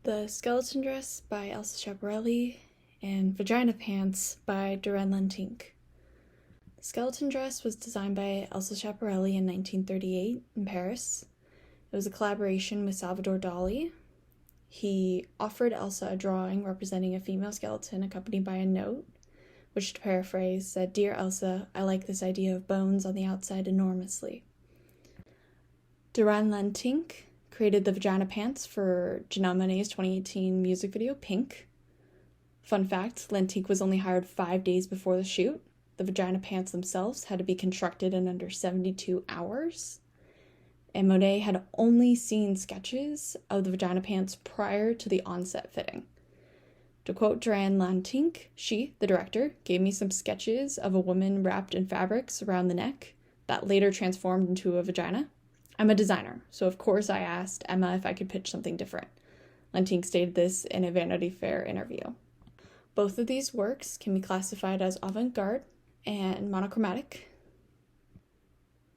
The Skeleton Dress by Elsa Schiaparelli and Vagina Pants by Doreen Lentink. The skeleton dress was designed by Elsa Schiaparelli in 1938 in Paris. It was a collaboration with Salvador Dali. He offered Elsa a drawing representing a female skeleton accompanied by a note, which, to paraphrase, said, "Dear Elsa, I like this idea of bones on the outside enormously." Doreen Lentink created the Vagina Pants for Janelle Monáe's 2018 music video, Pink. Fun fact, Lentink was only hired 5 days before the shoot. The Vagina Pants themselves had to be constructed in under 72 hours. And Monáe had only seen sketches of the Vagina Pants prior to the on-set fitting. To quote Doreen Lentink, she, the director, gave me some sketches of a woman wrapped in fabrics around the neck that later transformed into a vagina. I'm a designer, so of course I asked Emma if I could pitch something different. Lentink stated this in a Vanity Fair interview. Both of these works can be classified as avant-garde and monochromatic.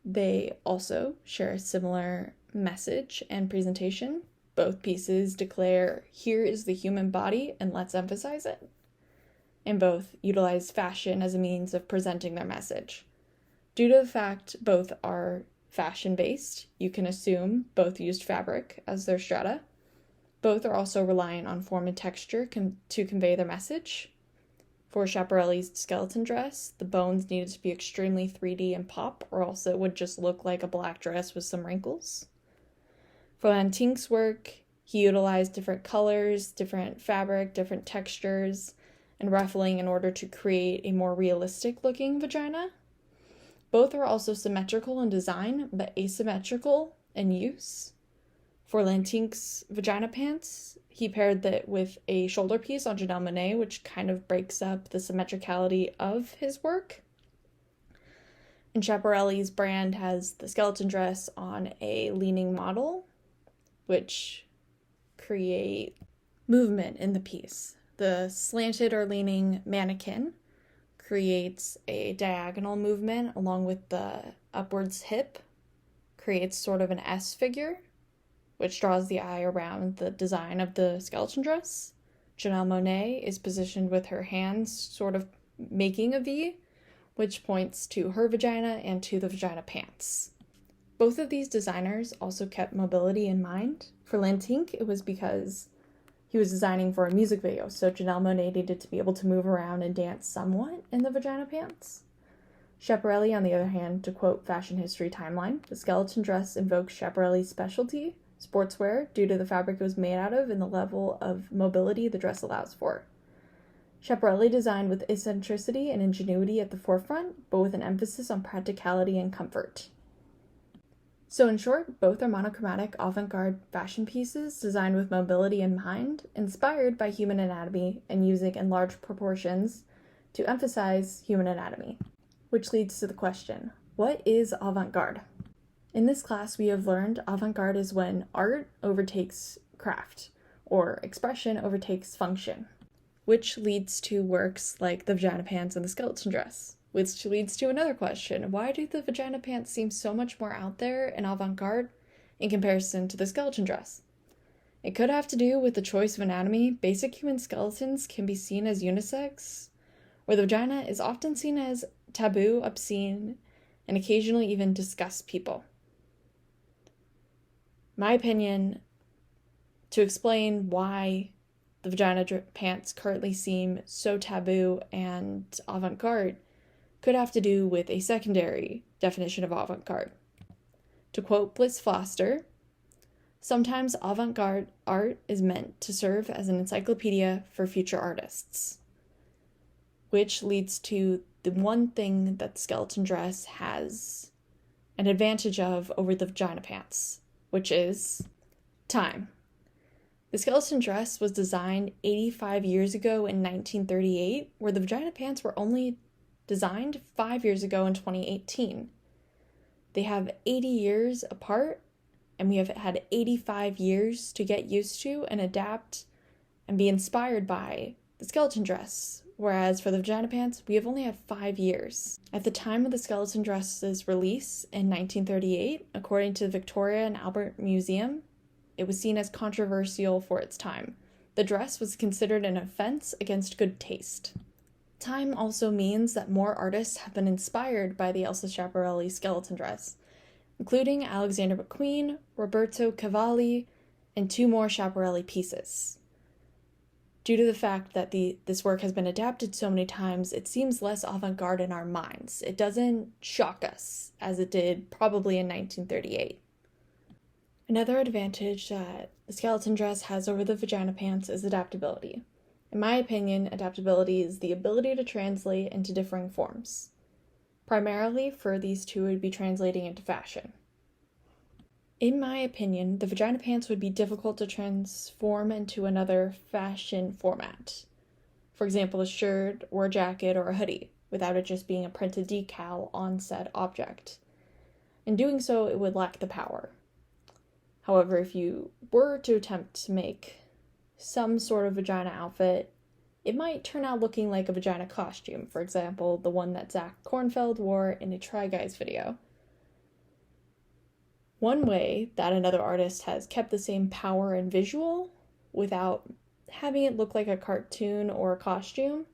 They also share a similar message and presentation. Both pieces declare, "Here is the human body, and let's emphasize it." And both utilize fashion as a means of presenting their message. Due to the fact both are fashion-based, you can assume both used fabric as their strata. Both are also reliant on form and texture to convey their message. For Schiaparelli's skeleton dress, the bones needed to be extremely 3D and pop, or else it would just look like a black dress with some wrinkles. For Lentink's work, he utilized different colors, different fabric, different textures, and ruffling in order to create a more realistic-looking vagina. Both are also symmetrical in design, but asymmetrical in use. For Lentink's Vagina Pants, he paired that with a shoulder piece on Janelle Monáe, which kind of breaks up the symmetricality of his work. And Schiaparelli's brand has the skeleton dress on a leaning model, which create movement in the piece. The slanted or leaning mannequin creates a diagonal movement along with the upwards hip, creates sort of an S figure, which draws the eye around the design of the skeleton dress. Janelle Monáe is positioned with her hands sort of making a V, which points to her vagina and to the Vagina Pants. Both of these designers also kept mobility in mind. For Lentink, it was because he was designing for a music video, so Janelle Monáe needed to be able to move around and dance somewhat in the Vagina Pants. Schiaparelli, on the other hand, to quote Fashion History Timeline, the skeleton dress invokes Schiaparelli's specialty, sportswear, due to the fabric it was made out of and the level of mobility the dress allows for. Schiaparelli designed with eccentricity and ingenuity at the forefront, but with an emphasis on practicality and comfort. So in short, both are monochromatic avant-garde fashion pieces designed with mobility in mind, inspired by human anatomy and using in large proportions to emphasize human anatomy. Which leads to the question, what is avant-garde? In this class, we have learned avant-garde is when art overtakes craft, or expression overtakes function, which leads to works like the Vagina Pants and the skeleton dress. Which leads to another question. Why do the Vagina Pants seem so much more out there and avant-garde in comparison to the skeleton dress? It could have to do with the choice of anatomy. Basic human skeletons can be seen as unisex, where the vagina is often seen as taboo, obscene, and occasionally even disgusts people. My opinion, to explain why the Vagina Pants currently seem so taboo and avant-garde, could have to do with a secondary definition of avant-garde. To quote Bliss Foster, sometimes avant-garde art is meant to serve as an encyclopedia for future artists. Which leads to the one thing that the skeleton dress has an advantage of over the Vagina Pants, which is time. The skeleton dress was designed 85 years ago in 1938, where the Vagina Pants were only designed 5 years ago in 2018. They have 80 years apart, and we have had 85 years to get used to and adapt and be inspired by the skeleton dress, whereas for the Vagina Pants, we have only had 5 years. At the time of the skeleton dress's release in 1938, according to the Victoria and Albert Museum, it was seen as controversial for its time. The dress was considered an offense against good taste. Time also means that more artists have been inspired by the Elsa Schiaparelli skeleton dress, including Alexander McQueen, Roberto Cavalli, and 2 more Schiaparelli pieces. Due to the fact that this work has been adapted so many times, it seems less avant-garde in our minds. It doesn't shock us, as it did probably in 1938. Another advantage that the skeleton dress has over the vagina pants is adaptability. In my opinion, adaptability is the ability to translate into differing forms. Primarily, for these two, would be translating into fashion. In my opinion, the vagina pants would be difficult to transform into another fashion format. For example, a shirt or a jacket or a hoodie, without it just being a printed decal on said object. In doing so, it would lack the power. However, if you were to attempt to make some sort of vagina outfit, it might turn out looking like a vagina costume, for example, the one that Zach Kornfeld wore in a Try Guys video. One way that another artist has kept the same power and visual without having it look like a cartoon or a costume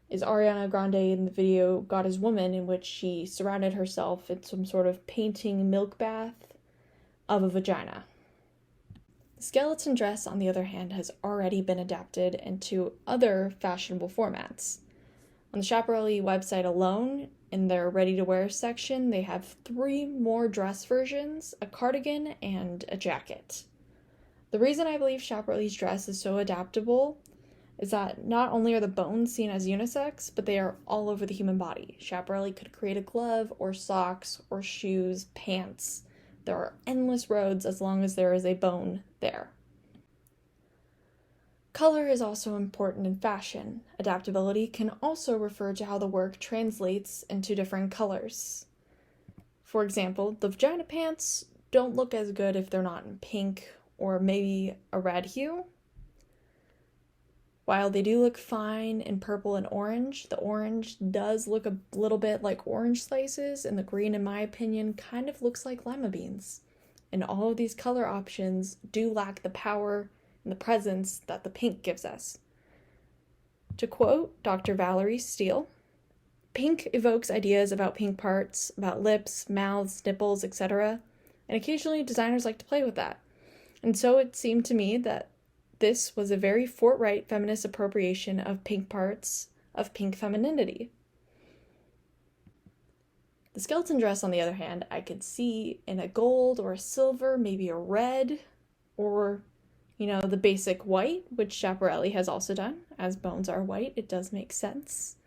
is Ariana Grande in the video God is Woman, in which she surrounded herself in some sort of painting milk bath of a vagina. The skeleton dress, on the other hand, has already been adapted into other fashionable formats. On the Schiaparelli website alone, in their ready-to-wear section, they have 3 more dress versions, a cardigan, and a jacket. The reason I believe Schiaparelli's dress is so adaptable is that not only are the bones seen as unisex, but they are all over the human body. Schiaparelli could create a glove, or socks, or shoes, pants. There are endless roads as long as there is a bone there. Color is also important in fashion. Adaptability can also refer to how the work translates into different colors. For example, the vagina pants don't look as good if they're not in pink or maybe a red hue. While they do look fine in purple and orange, the orange does look a little bit like orange slices, and the green, in my opinion, kind of looks like lima beans. And all of these color options do lack the power and the presence that the pink gives us. To quote Dr. Valerie Steele, "Pink evokes ideas about pink parts, about lips, mouths, nipples, etc., and occasionally designers like to play with that. And so it seemed to me that this was a very forthright feminist appropriation of pink parts, of pink femininity." The skeleton dress, on the other hand, I could see in a gold or a silver, maybe a red, or, the basic white, which Schiaparelli has also done. As bones are white, it does make sense.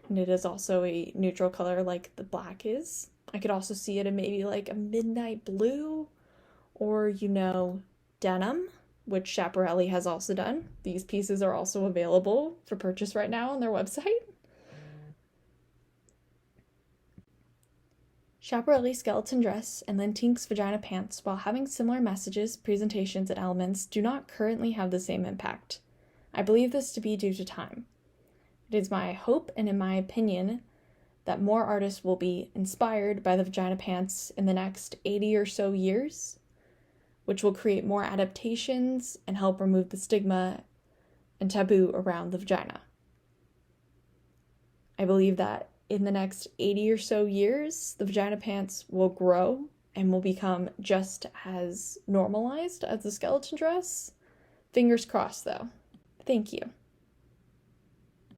And it is also a neutral color like the black is. I could also see it in maybe like a midnight blue, or, denim, which Schiaparelli has also done. These pieces are also available for purchase right now on their website. Schiaparelli's skeleton dress and Lentink's vagina pants, while having similar messages, presentations, and elements, do not currently have the same impact. I believe this to be due to time. It is my hope and in my opinion that more artists will be inspired by the vagina pants in the next 80 or so years, which will create more adaptations and help remove the stigma and taboo around the vagina. I believe that in the next 80 or so years, the vagina pants will grow and will become just as normalized as the skeleton dress. Fingers crossed, though. Thank you.